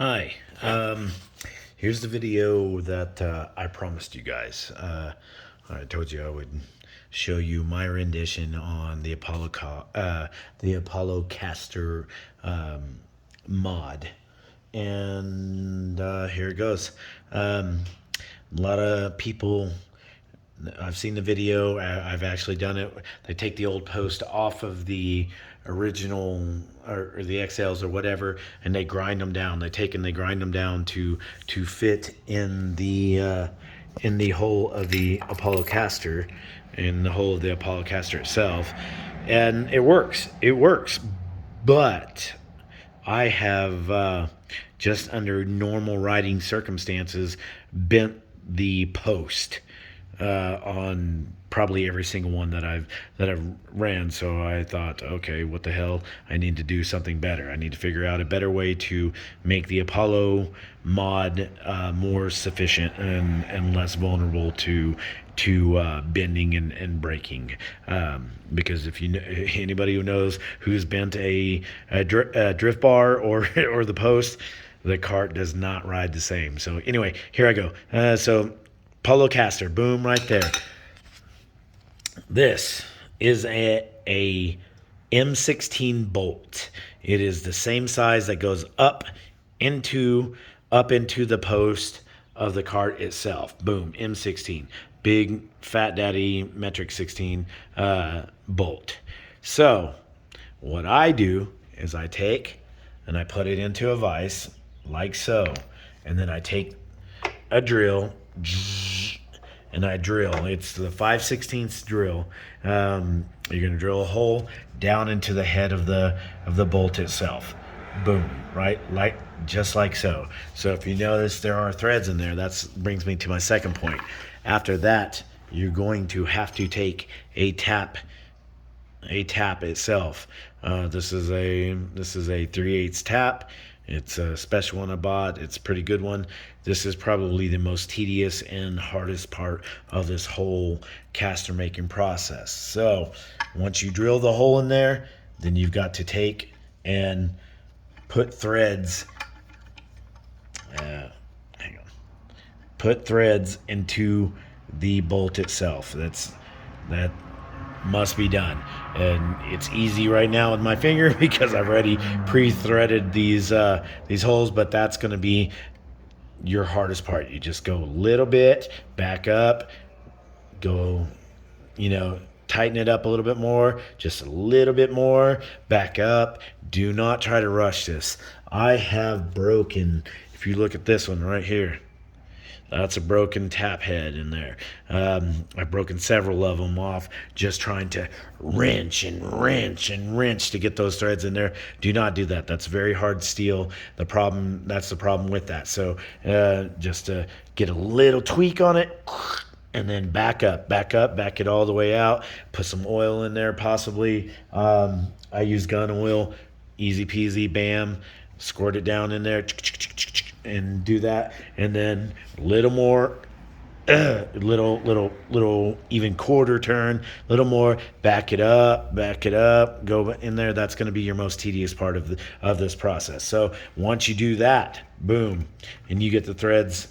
Hi. Here's the video that I promised you guys. I told you I would show you my rendition on the the Apollo Caster mod, and here it goes. A lot of people. I've seen the video. I've actually done it. They take the old post off of the original or the XLs or whatever, and they grind them down. They grind them down to fit in the hole of the Apollo caster, in the hole of the Apollo caster itself, and it works. It works, but I have just under normal riding circumstances bent the post on probably every single one that I've ran. So I thought, okay, what the hell? I need to do something better. I need to figure out a better way to make the Apollo mod more sufficient and less vulnerable to bending and breaking. Because if you know, anybody who knows who's bent a drift bar or or the post, the cart does not ride the same. So anyway, here I go. So Apollo caster, boom, right there. This is a M16 bolt. It is the same size that goes into into the post of the cart itself. Boom, M16, big fat daddy metric 16 bolt. So what I do is I take and I put it into a vise like so, and then I take a drill and I drill. It's the 5/16 drill. You're gonna drill a hole down into the head of the bolt itself. Boom, right, like just like so. So if you notice there are threads in there, that brings me to my second point. After that, you're going to have to take a tap itself. This is a 3/8 tap. It's a special one I bought. It's a pretty good one. This is probably the most tedious and hardest part of this whole caster making process. So once you drill the hole in there, then you've got to take and put threads. Hang on. Put threads into the bolt itself. That must be done, and it's easy right now with my finger because I've already pre-threaded these holes, but that's going to be your hardest part. You just go a little bit, back up, go, tighten it up a little bit more, just a little bit more, back up. Do not try to rush this. I have broken, if you look at this one right here, that's a broken tap head in there. I've broken several of them off just trying to wrench to get those threads in there. Do not do that. That's very hard steel. That's the problem with that. So just to get a little tweak on it, and then back it all the way out. Put some oil in there possibly. I use gun oil, easy peasy, bam. Squirt it down in there and do that, and then a little more, little even quarter turn, little more, back it up, go in there. That's going to be your most tedious part of this process. So once you do that, boom, and you get the threads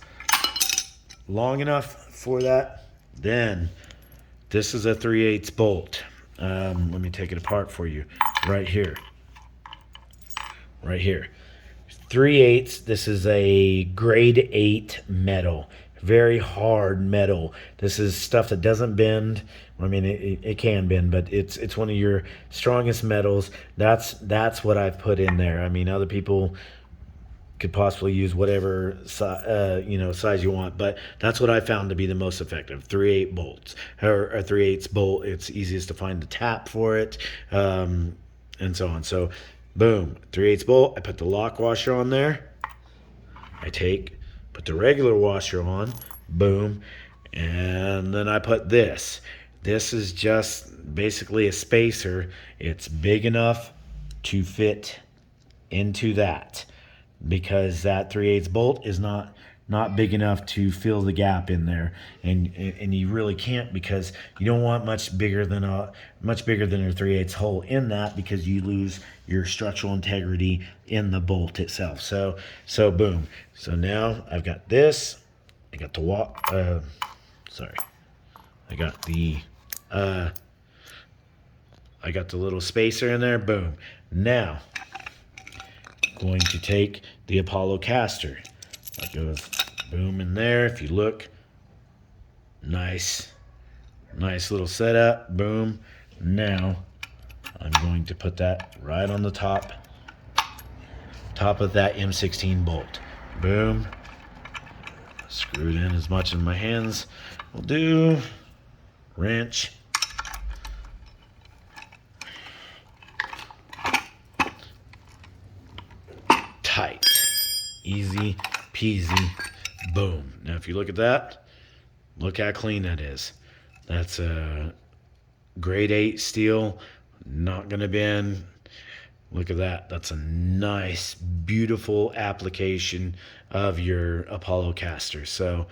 long enough for that, then this is a 3/8 bolt. Let me take it apart for you right here. 3/8. This is a grade 8 metal, very hard metal. This is stuff that doesn't bend. I mean, it can bend, but it's one of your strongest metals. That's what I've put in there. I mean, other people could possibly use whatever size you want, but that's what I found to be the most effective. 3/8 bolts or a 3/8 bolt. It's easiest to find the tap for it, and so on. So boom, 3/8 bolt. I put the lock washer on there. Put the regular washer on. Boom. And then I put this. This is just basically a spacer. It's big enough to fit into that, because that 3/8 bolt is not not big enough to fill the gap in there, and you really can't, because you don't want much bigger than a 3/8 hole in that, because you lose your structural integrity in the bolt itself. So boom. So now I've got this. I got the I got the little spacer in there. Boom. Now going to take the Apollo caster. That goes boom in there. If you look, nice little setup. Boom. Now I'm going to put that right on the top of that M16 bolt. Boom. Screw it in as much as my hands will do. Wrench. Tight. Easy peasy. Boom. Now if you look at that, look how clean that is. That's a grade 8 steel, not gonna bend. Look at that. That's a nice, beautiful application of your Apollo caster. So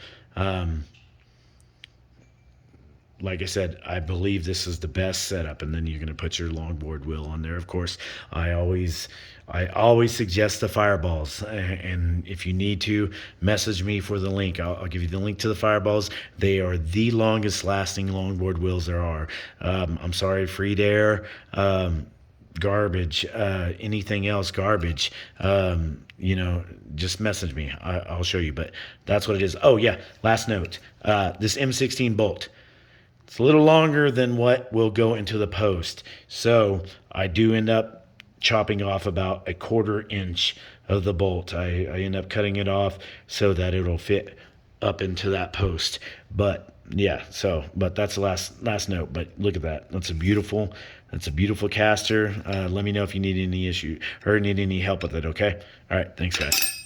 like I said, I believe this is the best setup, and then you're going to put your longboard wheel on there. Of course, I always suggest the Fireballs, and if you need to, message me for the link. I'll give you the link to the Fireballs. They are the longest lasting longboard wheels there are. I'm sorry, Freed Air, garbage, anything else garbage, you know, just message me. I'll show you, but that's what it is. Oh yeah, last note, this M16 bolt, it's a little longer than what will go into the post. So I do end up chopping off about 1/4 inch of the bolt. I end up cutting it off so that it'll fit up into that post. But yeah, but that's the last note. But look at that. That's a beautiful caster. Let me know if you need any issue or need any help with it. Okay. All right. Thanks, guys.